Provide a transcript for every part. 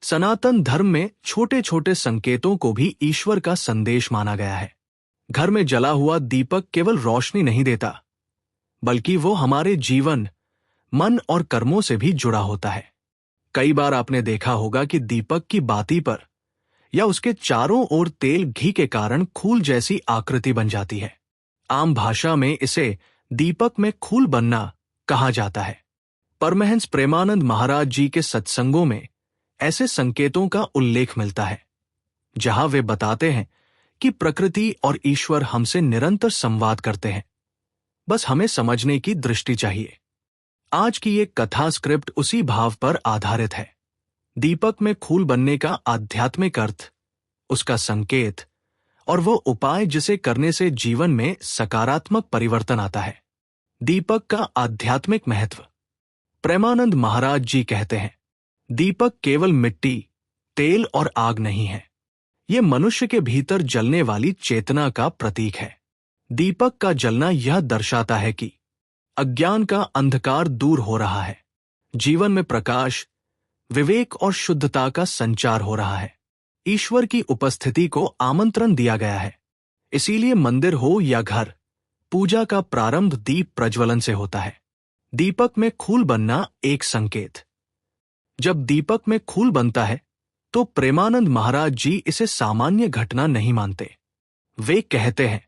सनातन धर्म में छोटे छोटे संकेतों को भी ईश्वर का संदेश माना गया है। घर में जला हुआ दीपक केवल रोशनी नहीं देता, बल्कि वो हमारे जीवन, मन और कर्मों से भी जुड़ा होता है। कई बार आपने देखा होगा कि दीपक की बाती पर या उसके चारों ओर तेल घी के कारण खूल जैसी आकृति बन जाती है। आम भाषा में इसे दीपक में खूल बनना कहा जाता है। परमहंस प्रेमानंद महाराज जी के सत्संगों में ऐसे संकेतों का उल्लेख मिलता है, जहां वे बताते हैं कि प्रकृति और ईश्वर हमसे निरंतर संवाद करते हैं, बस हमें समझने की दृष्टि चाहिए। आज की ये कथा स्क्रिप्ट उसी भाव पर आधारित है। दीपक में खूल बनने का आध्यात्मिक अर्थ, उसका संकेत और वो उपाय जिसे करने से जीवन में सकारात्मक परिवर्तन आता है। दीपक का आध्यात्मिक महत्व। प्रेमानंद महाराज जी कहते हैं, दीपक केवल मिट्टी, तेल और आग नहीं है। ये मनुष्य के भीतर जलने वाली चेतना का प्रतीक है। दीपक का जलना यह दर्शाता है कि अज्ञान का अंधकार दूर हो रहा है, जीवन में प्रकाश, विवेक और शुद्धता का संचार हो रहा है। ईश्वर की उपस्थिति को आमंत्रण दिया गया है। इसीलिए मंदिर हो या घर, पूजा का प्रारंभ दीप प्रज्वलन से होता है। दीपक में खूल बनना एक संकेत। जब दीपक में खूल बनता है तो प्रेमानंद महाराज जी इसे सामान्य घटना नहीं मानते। वे कहते हैं,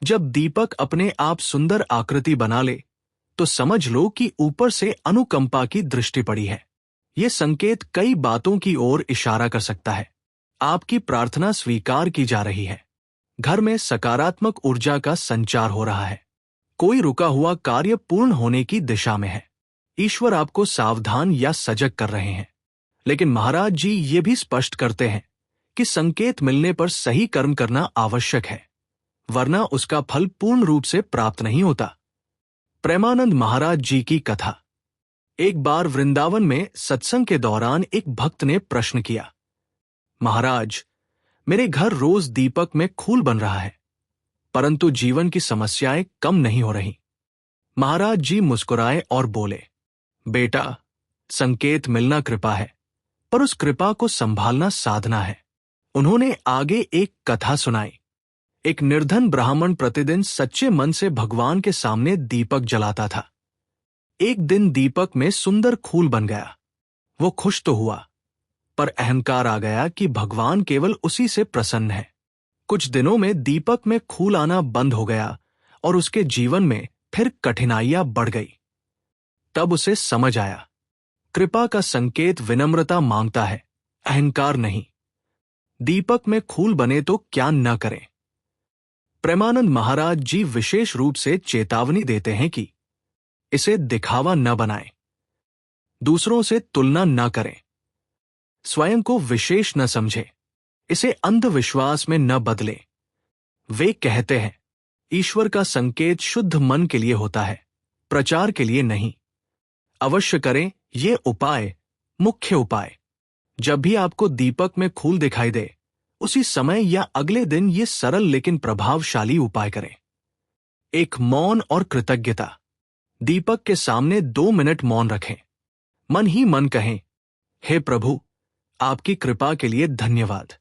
जब दीपक अपने आप सुंदर आकृति बना ले तो समझ लो कि ऊपर से अनुकंपा की दृष्टि पड़ी है। ये संकेत कई बातों की ओर इशारा कर सकता है। आपकी प्रार्थना स्वीकार की जा रही है, घर में सकारात्मक ऊर्जा का संचार हो रहा है, कोई रुका हुआ कार्य पूर्ण होने की दिशा में है। ईश्वर आपको सावधान या सजग कर रहे हैं। लेकिन महाराज जी ये भी स्पष्ट करते हैं कि संकेत मिलने पर सही कर्म करना आवश्यक है, वरना उसका फल पूर्ण रूप से प्राप्त नहीं होता। प्रेमानंद महाराज जी की कथा। एक बार वृंदावन में सत्संग के दौरान एक भक्त ने प्रश्न किया, महाराज, मेरे घर रोज दीपक में खूल बन रहा है, परंतु जीवन की समस्याएं कम नहीं हो रही। महाराज जी मुस्कुराए और बोले, बेटा, संकेत मिलना कृपा है, पर उस कृपा को संभालना साधना है। उन्होंने आगे एक कथा सुनाई। एक निर्धन ब्राह्मण प्रतिदिन सच्चे मन से भगवान के सामने दीपक जलाता था। एक दिन दीपक में सुंदर खूल बन गया। वो खुश तो हुआ, पर अहंकार आ गया कि भगवान केवल उसी से प्रसन्न है। कुछ दिनों में दीपक में खूल आना बंद हो गया और उसके जीवन में फिर कठिनाइयां बढ़ गई। तब उसे समझ आया, कृपा का संकेत विनम्रता मांगता है, अहंकार नहीं। दीपक में खूल बने तो क्या न करें। प्रेमानंद महाराज जी विशेष रूप से चेतावनी देते हैं कि इसे दिखावा न बनाएं, दूसरों से तुलना न करें, स्वयं को विशेष न समझें, इसे अंधविश्वास में न बदलें। वे कहते हैं, ईश्वर का संकेत शुद्ध मन के लिए होता है, प्रचार के लिए नहीं। अवश्य करें ये उपाय, मुख्य उपाय। जब भी आपको दीपक में खूल दिखाई दे, उसी समय या अगले दिन ये सरल लेकिन प्रभावशाली उपाय करें। एक मौन और कृतज्ञता। दीपक के सामने 2 मिनट मौन रखें। मन ही मन कहें, हे प्रभु, आपकी कृपा के लिए धन्यवाद।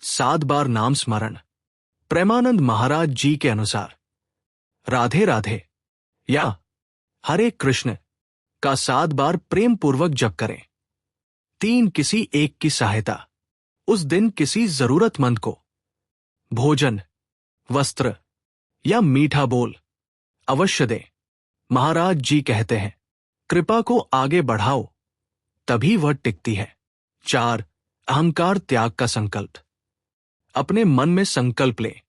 7 बार नाम स्मरण। प्रेमानंद महाराज जी के अनुसार राधे राधे या हरे कृष्ण का 7 बार प्रेम पूर्वक जप करें। 3 किसी एक की सहायता। उस दिन किसी जरूरतमंद को भोजन, वस्त्र या मीठा बोल अवश्य दें। महाराज जी कहते हैं, कृपा को आगे बढ़ाओ, तभी वह टिकती है। 4 अहंकार त्याग का संकल्प। अपने मन में संकल्प लें,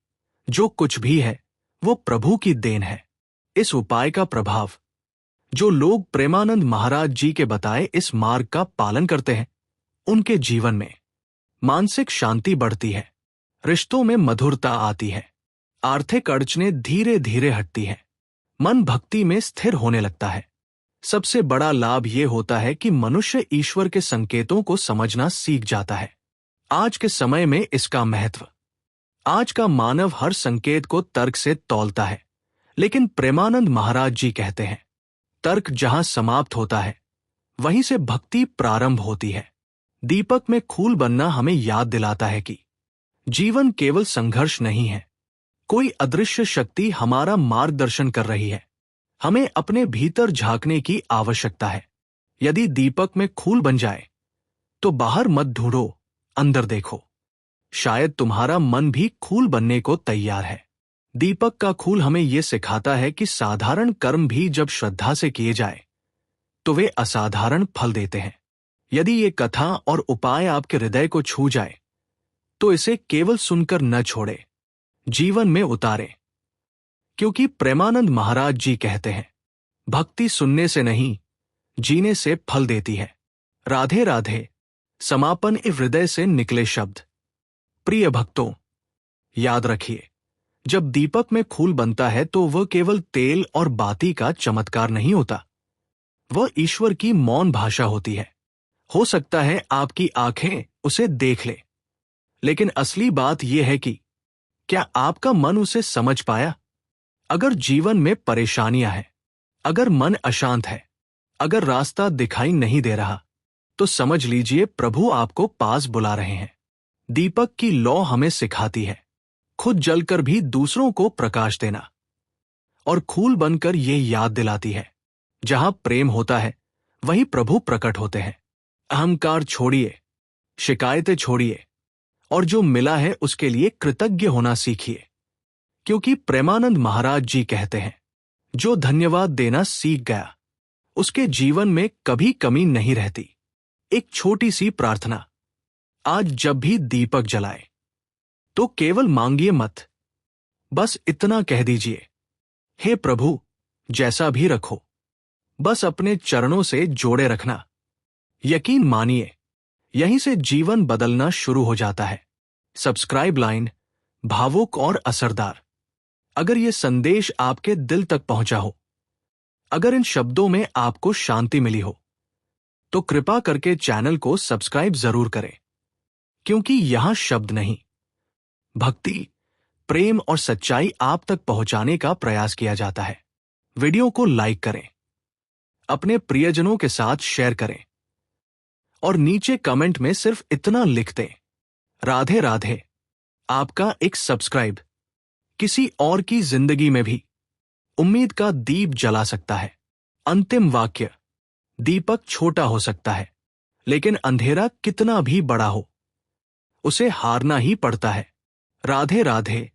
जो कुछ भी है वो प्रभु की देन है। इस उपाय का प्रभाव। जो लोग प्रेमानंद महाराज जी के बताए इस मार्ग का पालन करते हैं, उनके जीवन में मानसिक शांति बढ़ती है, रिश्तों में मधुरता आती है, आर्थिक अड़चनें धीरे धीरे हटती हैं, मन भक्ति में स्थिर होने लगता है। सबसे बड़ा लाभ ये होता है कि मनुष्य ईश्वर के संकेतों को समझना सीख जाता है। आज के समय में इसका महत्व। आज का मानव हर संकेत को तर्क से तौलता है, लेकिन प्रेमानंद महाराज जी कहते हैं, तर्क जहां समाप्त होता है, वहीं से भक्ति प्रारंभ होती है। दीपक में खूल बनना हमें याद दिलाता है कि जीवन केवल संघर्ष नहीं है, कोई अदृश्य शक्ति हमारा मार्गदर्शन कर रही है। हमें अपने भीतर झांकने की आवश्यकता है। यदि दीपक में खूल बन जाए तो बाहर मत ढूंढो, अंदर देखो। शायद तुम्हारा मन भी खूल बनने को तैयार है। दीपक का खूल हमें यह सिखाता है कि साधारण कर्म भी जब श्रद्धा से किए जाए तो वे असाधारण फल देते हैं। यदि ये कथा और उपाय आपके हृदय को छू जाए तो इसे केवल सुनकर न छोड़े, जीवन में उतारें। क्योंकि प्रेमानंद महाराज जी कहते हैं, भक्ति सुनने से नहीं, जीने से फल देती है। राधे राधे। समापन हृदय से निकले शब्द। प्रिय भक्तों, याद रखिए, जब दीपक में खूल बनता है तो वह केवल तेल और बाती का चमत्कार नहीं होता, वह ईश्वर की मौन भाषा होती है। हो सकता है आपकी आंखें उसे देख ले, लेकिन असली बात यह है कि क्या आपका मन उसे समझ पाया? अगर जीवन में परेशानियां हैं, अगर मन अशांत है, अगर रास्ता दिखाई नहीं दे रहा, तो समझ लीजिए प्रभु आपको पास बुला रहे हैं। दीपक की लौ हमें सिखाती है खुद जलकर भी दूसरों को प्रकाश देना, और खूल बनकर यह याद दिलाती है, जहां प्रेम होता है वहीं प्रभु प्रकट होते हैं। अहंकार छोड़िए, शिकायतें छोड़िए, और जो मिला है उसके लिए कृतज्ञ होना सीखिए। क्योंकि प्रेमानंद महाराज जी कहते हैं, जो धन्यवाद देना सीख गया उसके जीवन में कभी कमी नहीं रहती। एक छोटी सी प्रार्थना, आज जब भी दीपक जलाए तो केवल मांगिए मत, बस इतना कह दीजिए, हे प्रभु, जैसा भी रखो, बस अपने चरणों से जोड़े रखना। यकीन मानिए, यहीं से जीवन बदलना शुरू हो जाता है। सब्सक्राइब लाइन, भावुक और असरदार। अगर यह संदेश आपके दिल तक पहुंचा हो, अगर इन शब्दों में आपको शांति मिली हो, तो कृपा करके चैनल को सब्सक्राइब जरूर करें। क्योंकि यहां शब्द नहीं, भक्ति, प्रेम और सच्चाई आप तक पहुंचाने का प्रयास किया जाता है। वीडियो को लाइक करें, अपने प्रियजनों के साथ शेयर करें, और नीचे कमेंट में सिर्फ इतना लिख दें, राधे राधे। आपका एक सब्सक्राइब किसी और की जिंदगी में भी उम्मीद का दीप जला सकता है। अंतिम वाक्य, दीपक छोटा हो सकता है, लेकिन अंधेरा कितना भी बड़ा हो, उसे हारना ही पड़ता है। राधे राधे।